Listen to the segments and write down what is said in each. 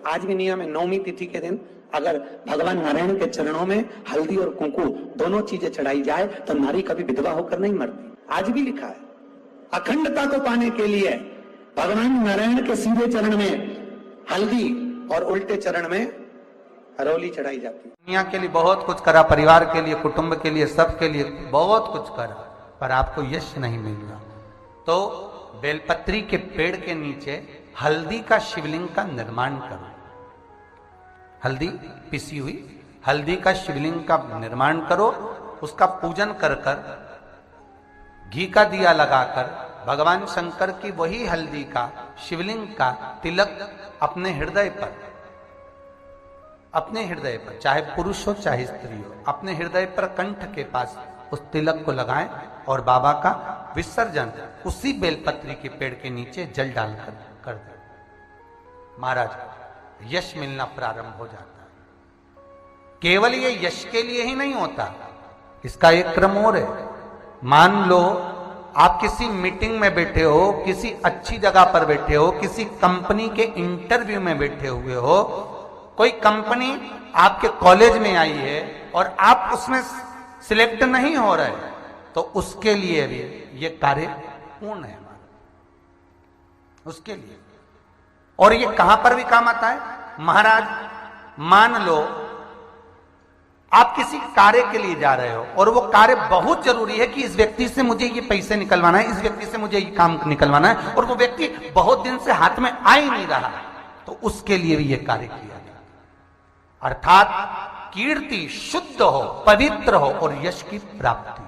आज भी नियम है, नौमी तिथि के दिन अगर भगवान नारायण के चरणों में हल्दी और कुंकू दोनों चीजें चढ़ाई जाए तो नारी कभी विधवा होकर नहीं मरती। आज भी लिखा है। अखंडता को पाने के लिए भगवान नारायण के सीधे चरण में हल्दी और उल्टे चरण में हरोली चढ़ाई जाती है। दुनिया के लिए बहुत कुछ करा, परिवार के लिए, कुटुंब के लिए, सबके लिए बहुत कुछ करा, पर आपको यश नहीं मिल रहा। तो बेलपत्री के पेड़ के नीचे हल्दी का शिवलिंग का निर्माण करो। हल्दी पिसी हुई हल्दी का शिवलिंग का निर्माण करो, उसका पूजन कर कर, घी का दिया लगाकर भगवान शंकर की वही हल्दी का शिवलिंग का तिलक अपने हृदय पर, चाहे पुरुष हो चाहे स्त्री हो, अपने हृदय पर कंठ के पास उस तिलक को लगाएं और बाबा का विसर्जन उसी बेलपत्री के पेड़ के नीचे जल डालकर कर दें। महाराज यश मिलना प्रारंभ हो जाता है। केवल ये यश के लिए ही नहीं होता, इसका एक क्रम और है। मान लो आप किसी मीटिंग में बैठे हो, किसी अच्छी जगह पर बैठे हो, किसी कंपनी के इंटरव्यू में बैठे हुए हो, कोई कंपनी आपके कॉलेज में आई है और आप उसमें सिलेक्ट नहीं हो रहे, तो उसके लिए भी ये कार्य पूर्ण है हमारा, उसके लिए। और ये कहां पर भी काम आता है महाराज। मान लो आप किसी कार्य के लिए जा रहे हो और वो कार्य बहुत जरूरी है कि इस व्यक्ति से मुझे ये पैसे निकलवाना है, इस व्यक्ति से मुझे ये काम निकलवाना है, और वो व्यक्ति बहुत दिन से हाथ में आ ही नहीं रहा, तो उसके लिए भी ये कार्य किया जाए। अर्थात कीर्ति शुद्ध हो, पवित्र हो और यश की प्राप्ति।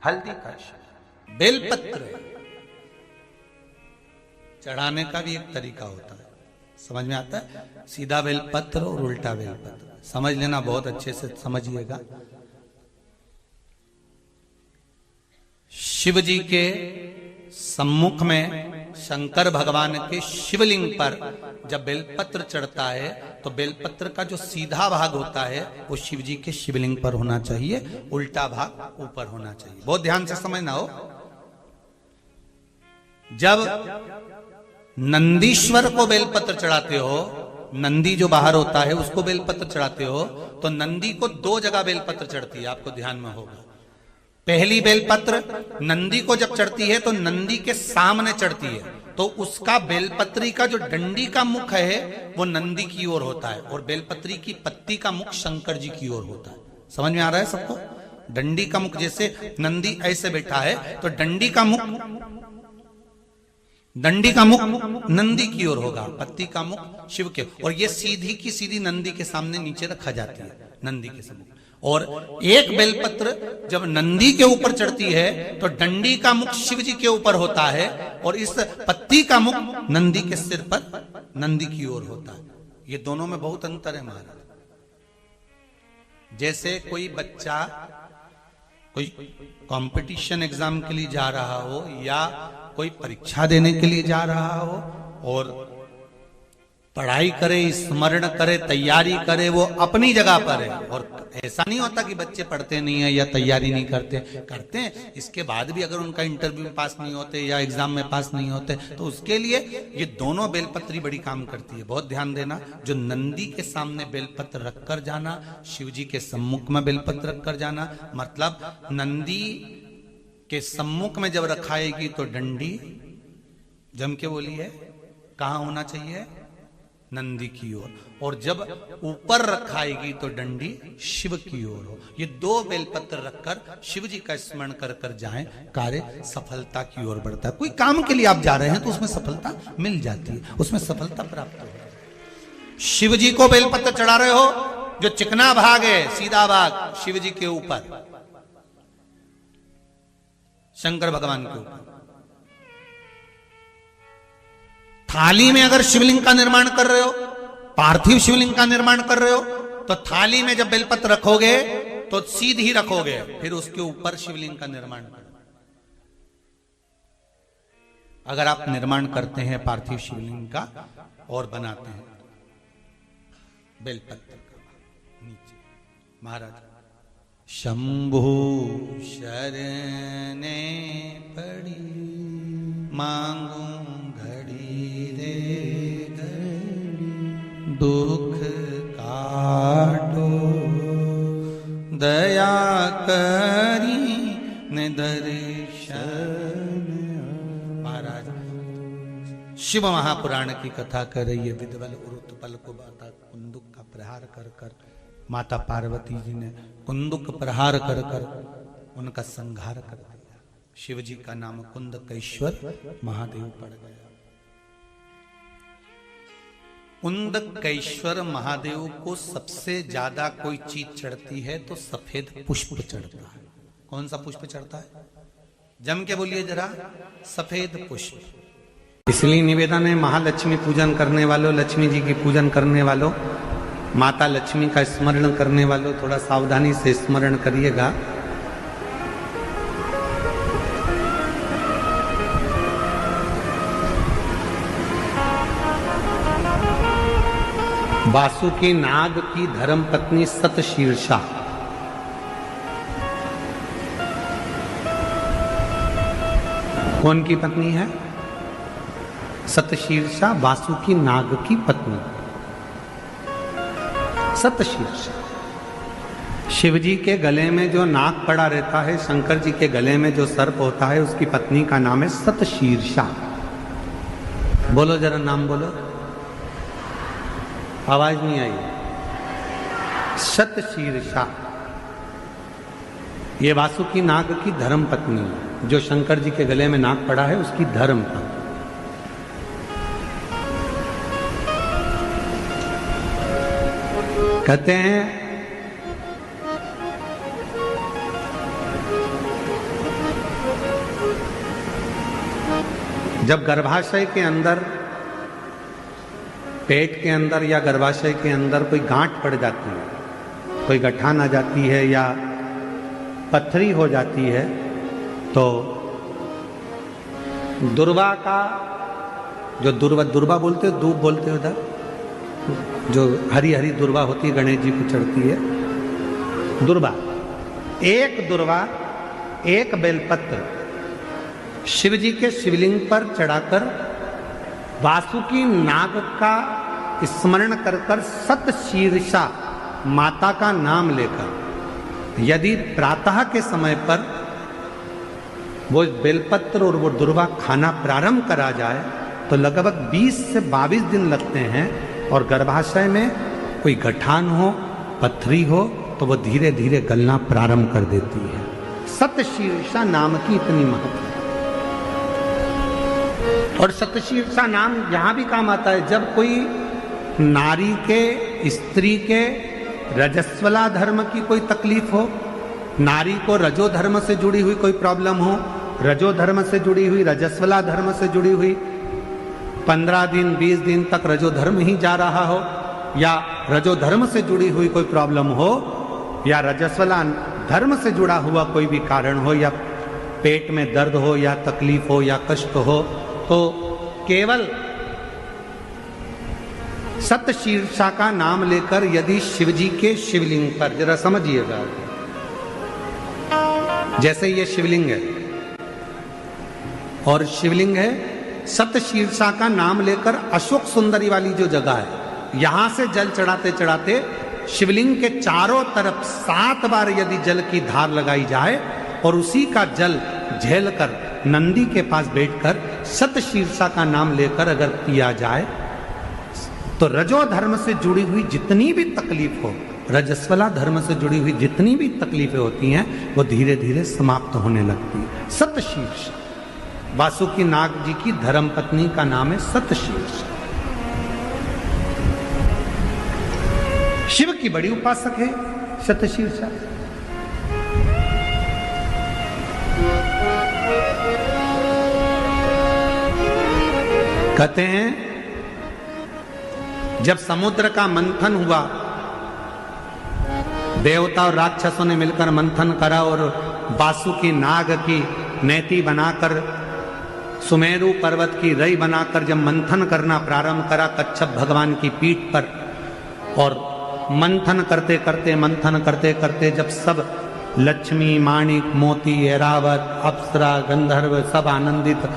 हल्दी का बेलपत्र चढ़ाने का भी एक तरीका होता है, समझ में आता है। सीधा बेलपत्र और उल्टा बेलपत्र समझ लेना, बहुत अच्छे से समझिएगा। शिव जी के सम्मुख में शंकर भगवान के शिवलिंग पर जब बेलपत्र चढ़ता है तो बेलपत्र का जो सीधा भाग होता है वो शिव जी के शिवलिंग पर होना चाहिए, उल्टा भाग ऊपर होना चाहिए। बहुत ध्यान से समझना हो। जब नंदीश्वर को बेलपत्र चढ़ाते हो, नंदी जो बाहर होता है उसको बेलपत्र चढ़ाते हो, तो नंदी को दो जगह बेलपत्र चढ़ती है, आपको ध्यान में होगा। पहली बेलपत्र नंदी को जब चढ़ती है तो नंदी के सामने चढ़ती है, तो उसका बेलपत्री का जो डंडी का मुख है वो नंदी की ओर होता है और बेलपत्री की पत्ती का मुख शंकर जी की ओर होता है। समझ में आ रहा है सबको। डंडी का मुख, जैसे नंदी ऐसे बैठा है तो डंडी का मुख नंदी की ओर होगा, पत्ती का मुख शिव के, और ये सीधी की सीधी नंदी के सामने नीचे रखा जाती है, नंदी के सम्मुख। और एक बेलपत्र जब नंदी के ऊपर चढ़ती है तो डंडी का मुख शिव जी के ऊपर होता है और इस पत्ती का मुख नंदी के सिर पर नंदी की ओर होता है। ये दोनों में बहुत अंतर है महाराज। जैसे कोई बच्चा कोई कंपटीशन एग्जाम के लिए जा रहा हो या कोई परीक्षा देने के लिए जा रहा हो और पढ़ाई करे, स्मरण करे, तैयारी करे, वो अपनी जगह पर है। और ऐसा नहीं होता कि बच्चे पढ़ते नहीं है या तैयारी नहीं करते हैं। इसके बाद भी अगर उनका इंटरव्यू में पास नहीं होते या एग्जाम में पास नहीं होते तो उसके लिए ये दोनों बेलपत्री बड़ी काम करती है। बहुत ध्यान देना। जो नंदी के सामने बेलपत्र रखकर जाना, शिव जी के सम्मुख में बेलपत्र रखकर जाना, मतलब नंदी के सम्मुख में जब रखाएगी तो डंडी जम के बोली है कहां होना चाहिए, नंदी की ओर, और जब ऊपर रखाएगी तो डंडी शिव की ओर हो। ये दो बेलपत्र रखकर शिव जी का स्मरण कर कर जाएं, कार्य सफलता की ओर बढ़ता है। कोई काम के लिए आप जा रहे हैं तो उसमें सफलता मिल जाती है, उसमें सफलता प्राप्त हो। शिव जी को बेलपत्र चढ़ा रहे हो, जो चिकना भाग है, सीधा भाग शिव जी के ऊपर, शंकर भगवान के ऊपर। थाली में अगर शिवलिंग का निर्माण कर रहे हो, पार्थिव शिवलिंग का निर्माण कर रहे हो, तो थाली में जब बेलपत्र रखोगे तो सीधी रखोगे, फिर उसके ऊपर शिवलिंग का निर्माण करो। अगर आप निर्माण करते हैं पार्थिव शिवलिंग का और बनाते हैं बेलपत्र का नीचे, महाराज शंभु शरणे पड़ी मांगू घड़ी दे दुख काटो दया करी ने दर्शन। महाराज शिव महापुराण की कथा कर रही है। विदवल उरुतपल को माता कुंदुक का प्रहार कर कर माता पार्वती जी ने कुंदुक प्रहार कर कर उनका संहार कर दिया। शिव जी का नाम कुंदकेश्वर महादेव पड़ गया। कुंदकेश्वर महादेव को सबसे ज्यादा कोई चीज चढ़ती है तो सफेद पुष्प चढ़ता है। कौन सा पुष्प चढ़ता है? जम के बोलिए जरा। सफेद पुष्प। इसलिए निवेदन है, महालक्ष्मी पूजन करने वालों, लक्ष्मी जी की पूजन करने वालों, माता लक्ष्मी का स्मरण करने वालों, थोड़ा सावधानी से स्मरण करिएगा। वासुकी नाग की धर्मपत्नी सतशीर्षा कौन की पत्नी है? सतशीर्षा वासुकी नाग की पत्नी सतशीर्षा। शिव जी के गले में जो नाग पड़ा रहता है, शंकर जी के गले में जो सर्प होता है, उसकी पत्नी का नाम है सतशीर्षा। बोलो जरा, नाम बोलो। आवाज नहीं आई। सतशीर्षा ये वासुकी नाग की धर्म पत्नी है। जो शंकर जी के गले में नाग पड़ा है उसकी धर्म पत्नी। कहते हैं जब गर्भाशय के अंदर, पेट के अंदर या गर्भाशय के अंदर कोई गांठ पड़ जाती है, कोई गठान आ जाती है या पथरी हो जाती है, तो दुर्वा का जो दुर्वा बोलते हो, दूब बोलते हो उधर, जो हरी हरी दुर्वा होती है, गणेश जी को चढ़ती है दुर्वा। एक बेलपत्र शिव जी के शिवलिंग पर चढ़ाकर वासुकी नाग का स्मरण कर कर सतशीर्षा माता का नाम लेकर यदि प्रातः के समय पर वो बेलपत्र और वो दुर्वा खाना प्रारंभ करा जाए तो लगभग 20 से 22 दिन लगते हैं, और गर्भाशय में कोई गठान हो, पथरी हो, तो वो धीरे धीरे गलना प्रारंभ कर देती है। सतशीर्षा नाम की इतनी महत्व। और सतशीर्षा नाम यहां भी काम आता है जब कोई नारी के, स्त्री के रजस्वला धर्म की कोई तकलीफ हो, नारी को रजो धर्म से जुड़ी हुई कोई प्रॉब्लम हो, रजो धर्म से जुड़ी हुई, रजस्वला धर्म से जुड़ी हुई, 15 दिन 20 दिन तक रजो धर्म ही जा रहा हो, या रजो धर्म से जुड़ी हुई कोई प्रॉब्लम हो, या रजस्वला धर्म से जुड़ा हुआ कोई भी कारण हो, या पेट में दर्द हो, या तकलीफ हो, या कष्ट हो, तो केवल सतशीर्षा का नाम लेकर यदि शिव जी के शिवलिंग पर, जरा समझिएगा, जैसे ये शिवलिंग है और शिवलिंग है, सतशीर्षा का नाम लेकर अशोक सुंदरी वाली जो जगह है, यहां से जल चढ़ाते चढ़ाते शिवलिंग के चारों तरफ 7 बार यदि जल की धार लगाई जाए और उसी का जल झेल कर नंदी के पास बैठकर सतशीर्षा का नाम लेकर अगर पिया जाए तो रजो धर्म से जुड़ी हुई जितनी भी तकलीफ हो, रजस्वला धर्म से जुड़ी हुई जितनी भी तकलीफें होती हैं, वो धीरे धीरे समाप्त होने लगती है। सतशीर्षा वासुकी नाग जी की धर्म पत्नी का नाम है सतशीर्षा। शिव की बड़ी उपासक है सतशीर्षा। कहते हैं जब समुद्र का मंथन हुआ, देवता और राक्षसों ने मिलकर मंथन करा और वासुकी नाग की नेति बनाकर, सुमेरु पर्वत की रई बनाकर जब मंथन करना प्रारंभ करा कच्छप भगवान की पीठ पर, और मंथन करते करते जब सब लक्ष्मी, माणिक, मोती, ऐरावत, अप्सरा, गंधर्व सब आनंदित,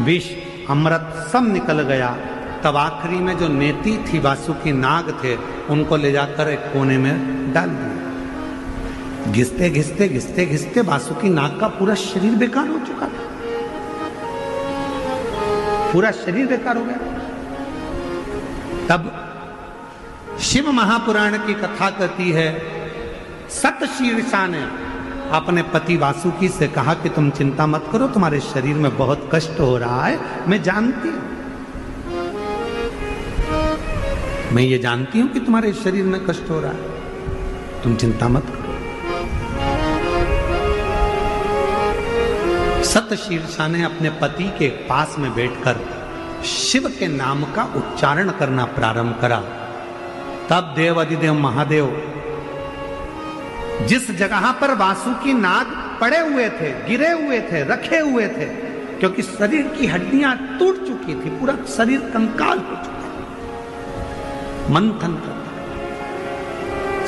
विष, अमृत सब निकल गया, तब आखिरी में जो नेति थी वासुकी नाग थे, उनको ले जाकर एक कोने में डाल दिया। घिसते घिसते घिसते घिसते वासुकी नाग का पूरा शरीर बेकार हो चुका था, पूरा शरीर बेकार हो गया। तब शिव महापुराण की कथा कहती है, सतशीर्षा ने अपने पति वासुकी से कहा कि तुम चिंता मत करो, तुम्हारे शरीर में बहुत कष्ट हो रहा है, मैं जानती हूं, मैं ये जानती हूं कि तुम्हारे शरीर में कष्ट हो रहा है, तुम चिंता मत करो। सतशीर्षा ने अपने पति के पास में बैठकर शिव के नाम का उच्चारण करना प्रारंभ करा। तब देव अधिदेव महादेव जिस जगह पर वासुकी नाग पड़े हुए थे, गिरे हुए थे, रखे हुए थे, क्योंकि शरीर की हड्डियां टूट चुकी थी, पूरा शरीर कंकाल हो चुका था, मंथन करता,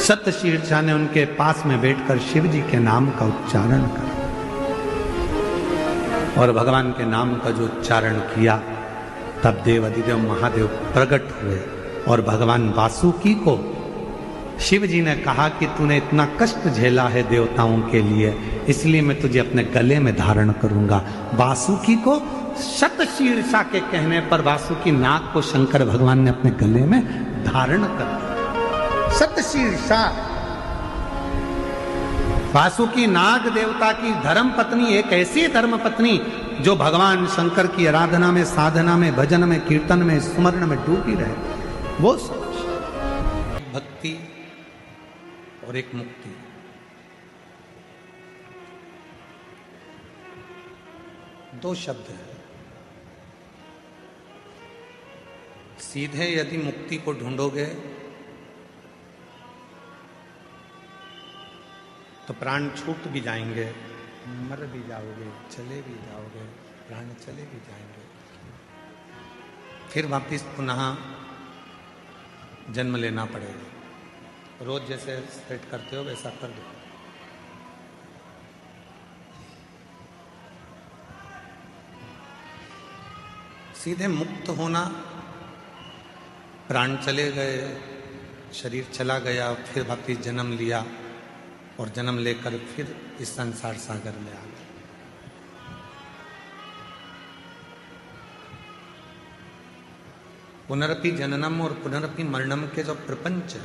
सतशीर्षा ने उनके पास में बैठकर शिव जी के नाम का उच्चारण करा। और भगवान के नाम का जो उच्चारण किया, तब देव अधिदेव महादेव प्रकट हुए और भगवान वासुकी को शिव जी ने कहा कि तूने इतना कष्ट झेला है देवताओं के लिए, इसलिए मैं तुझे अपने गले में धारण करूंगा। वासुकी को सतशीर्षा के कहने पर वासुकी नाग को शंकर भगवान ने अपने गले में धारण कर दिया। सतशीर्षा वासुकी नाग देवता की धर्म पत्नी, एक ऐसी धर्म पत्नी जो भगवान शंकर की आराधना में, साधना में, भजन में, कीर्तन में, स्मरण में डूबी रहे, वो भक्ति और एक मुक्ति। दो शब्द हैं। सीधे यदि मुक्ति को ढूंढोगे तो प्राण छूट भी जाएंगे, मर भी जाओगे, चले भी जाओगे, प्राण चले भी जाएंगे, फिर वापिस पुनः जन्म लेना पड़ेगा। रोज जैसे सेट करते हो वैसा कर दो। सीधे मुक्त होना, प्राण चले गए, शरीर चला गया, फिर वापिस जन्म लिया और जन्म लेकर फिर इस संसार सागर में आ गए। पुनरपि जननम और पुनरपि मरणम के जो प्रपंच है,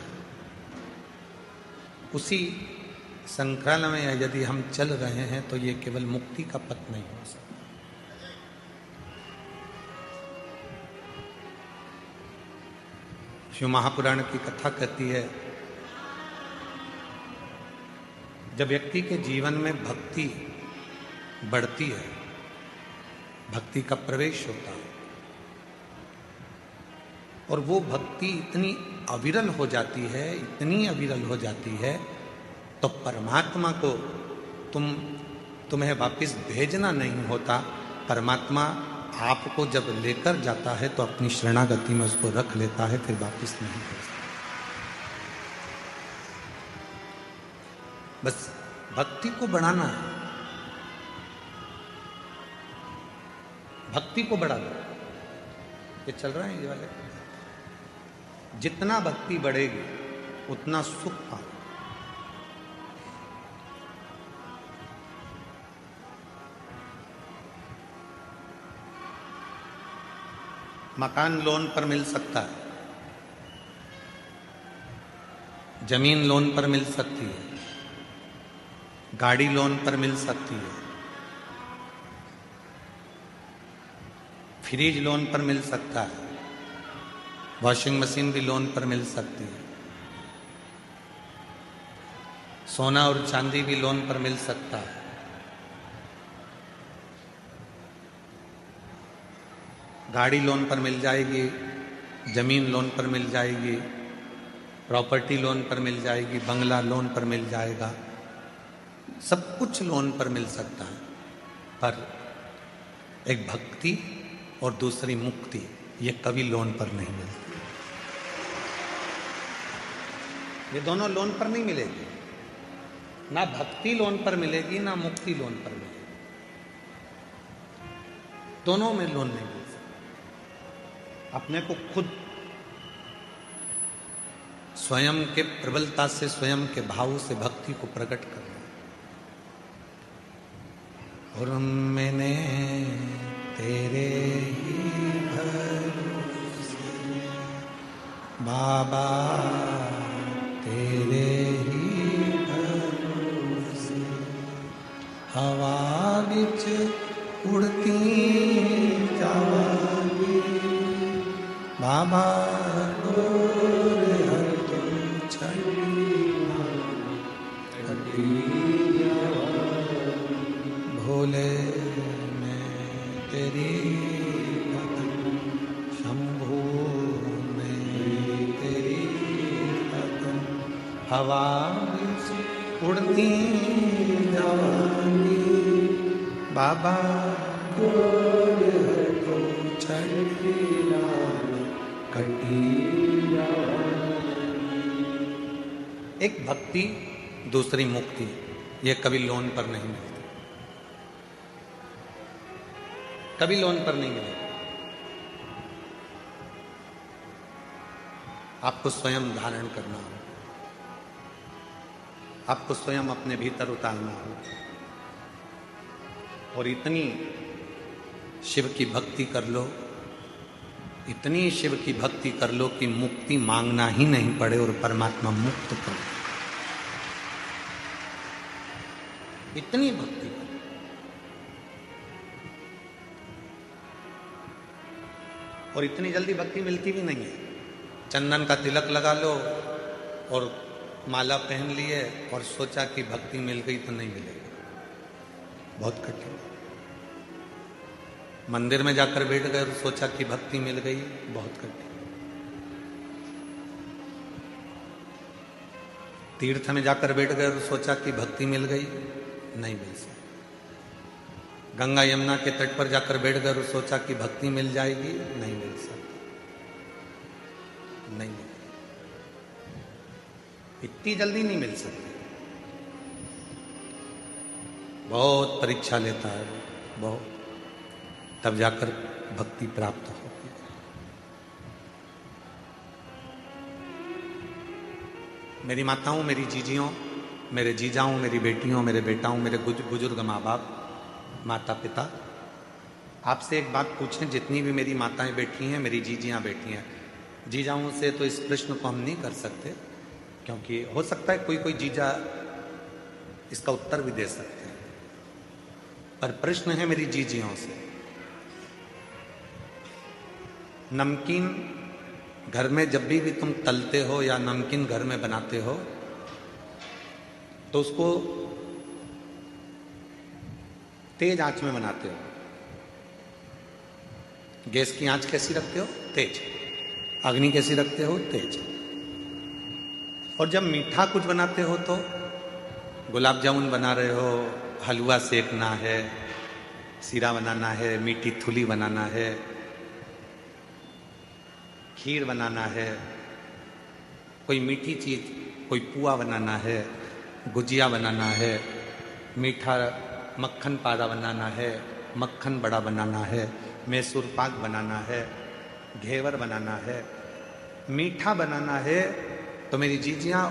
उसी संक्राल में यदि हम चल रहे हैं तो ये केवल मुक्ति का पथ नहीं हो सकता। शिव महापुराण की कथा कहती है, जब व्यक्ति के जीवन में भक्ति बढ़ती है, भक्ति का प्रवेश होता है और वो भक्ति इतनी अविरल हो जाती है, इतनी अविरल हो जाती है, तो परमात्मा को तुम्हें वापस भेजना नहीं होता। परमात्मा आपको जब लेकर जाता है तो अपनी शरणागति में उसको रख लेता है, फिर वापस नहीं भेजता। बस भक्ति को बढ़ाना है, भक्ति को बढ़ा दो। ये चल रहा है ये वाले, जितना भक्ति बढ़ेगी उतना सुख पाओ। मकान लोन पर मिल सकता है, जमीन लोन पर मिल सकती है, गाड़ी लोन पर मिल सकती है, फ्रिज लोन पर मिल सकता है, वॉशिंग मशीन भी लोन पर मिल सकती है, सोना और चांदी भी लोन पर मिल सकता है, गाड़ी लोन पर मिल जाएगी, जमीन लोन पर मिल जाएगी, प्रॉपर्टी लोन पर मिल जाएगी, बंगला लोन पर मिल जाएगा, सब कुछ लोन पर मिल सकता है। पर एक भक्ति और दूसरी मुक्ति, ये कभी लोन पर नहीं मिलती। ये दोनों लोन पर नहीं मिलेगी, ना भक्ति लोन पर मिलेगी, ना मुक्ति लोन पर मिलेगी, दोनों में लोन नहीं मिल सकती। अपने को खुद स्वयं के प्रबलता से, स्वयं के भाव से भक्ति को प्रकट करना। और मैंने तेरे ही भरोसे बाबा, तेरे ही भरोसे हवा बिच उड़ती जावांगी बाबा, भोले मैं तेरी कदम, शंभू मैं तेरी कदम, हवा उड़ती जावांगी बाबा, एक भक्ति दूसरी मुक्ति, ये कभी लोन पर नहीं मिलती, कभी लोन पर नहीं मिलेगी। आपको स्वयं धारण करना हो, आपको स्वयं अपने भीतर उतारना हो, और इतनी शिव की भक्ति कर लो, इतनी शिव की भक्ति कर लो कि मुक्ति मांगना ही नहीं पड़े और परमात्मा मुक्त कर दे। इतनी भक्ति कर, और इतनी जल्दी भक्ति मिलती भी नहीं है। चंदन का तिलक लगा लो और माला पहन लिए और सोचा कि भक्ति मिल गई, तो नहीं मिलेगी, बहुत कठिन। मंदिर में जाकर बैठ गए और सोचा कि भक्ति मिल गई, बहुत कठिन। तीर्थ में जाकर बैठ गए और सोचा कि भक्ति मिल गई, नहीं मिल सकती। गंगा यमुना के तट पर जाकर बैठ गए और सोचा कि भक्ति मिल जाएगी, नहीं मिल सकती, नहीं मिल, इतनी जल्दी नहीं मिल सकती। बहुत परीक्षा लेता है, बहुत, तब जाकर भक्ति प्राप्त होती है। मेरी माताओं, मेरी जीजियों, मेरे जीजाओं, मेरी बेटियों, मेरे बेटाओं, मेरे बुजुर्ग माँ बाप, माता पिता, आपसे एक बात पूछें, जितनी भी मेरी माताएं बैठी हैं, मेरी जीजियां बैठी हैं, जीजाओं से तो इस प्रश्न को हम नहीं कर सकते, क्योंकि हो सकता है कोई कोई जीजा इसका उत्तर भी दे सकते हैं, पर प्रश्न है मेरी जीजियों से। नमकीन घर में जब भी तुम तलते हो या नमकीन घर में बनाते हो, तो उसको तेज आंच में बनाते हो। गैस की आंच कैसी रखते हो? तेज। अग्नि कैसी रखते हो? तेज। और जब मीठा कुछ बनाते हो तो गुलाब जामुन बना रहे हो, हलवा सेकना है, सीरा बनाना है, मीठी थुली बनाना है, खीर बनाना है, कोई मीठी चीज, कोई पुआ बनाना है, गुजिया बनाना है, मीठा मक्खन पारा बनाना है, मक्खन बड़ा बनाना है, मैसूर पाक बनाना है, घेवर बनाना है, मीठा बनाना है। तो मेरी जीजियां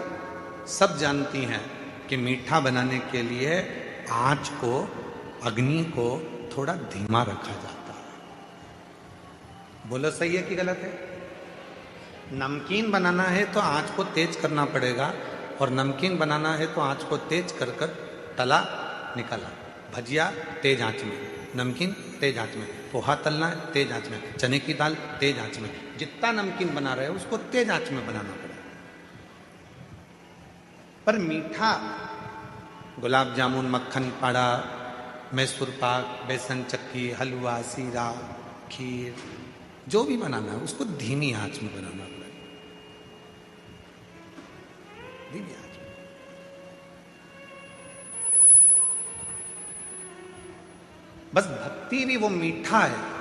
सब जानती हैं कि मीठा बनाने के लिए आंच को, अग्नि को थोड़ा धीमा रखा जाता है। बोलो सही है कि गलत है? नमकीन बनाना है तो आंच को तेज करना पड़ेगा, और नमकीन बनाना है तो आंच को तेज कर कर तला निकाला। भजिया तेज आंच में, नमकीन तेज आंच में, पोहा तलना है तेज आंच में, चने की दाल तेज आंच में, जितना नमकीन बना रहे हो उसको तेज आंच में बनाना पड़ेगा। पर मीठा, गुलाब जामुन, मक्खन पाड़ा, मैसूर पाक, बेसन चक्की, हलवा, सीरा, खीर, जो भी बनाना है उसको धीमी आंच में बनाना पड़ेगा, धीमी आंच में। बस भक्ति भी वो मीठा है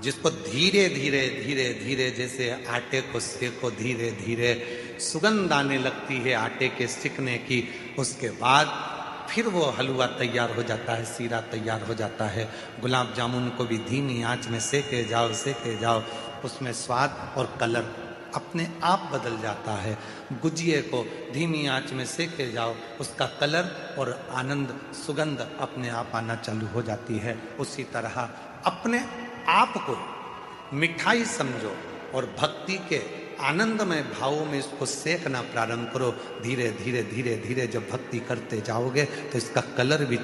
जिसको धीरे धीरे धीरे धीरे, जैसे आटे को सेको धीरे धीरे, सुगंध आने लगती है आटे के सिकने की, उसके बाद फिर वो हलवा तैयार हो जाता है, सीरा तैयार हो जाता है। गुलाब जामुन को भी धीमी आंच में सेके जाओ उसमें स्वाद और कलर अपने आप बदल जाता है। गुजिये को धीमी आंच में सेके जाओ, उसका कलर और आनंद सुगंध अपने आप आना चालू हो जाती है। उसी तरह अपने आप को मिठाई समझो और भक्ति के आनंदमय भावों में इसको सेकना प्रारंभ करो। धीरे धीरे धीरे धीरे जब भक्ति करते जाओगे तो इसका कलर भी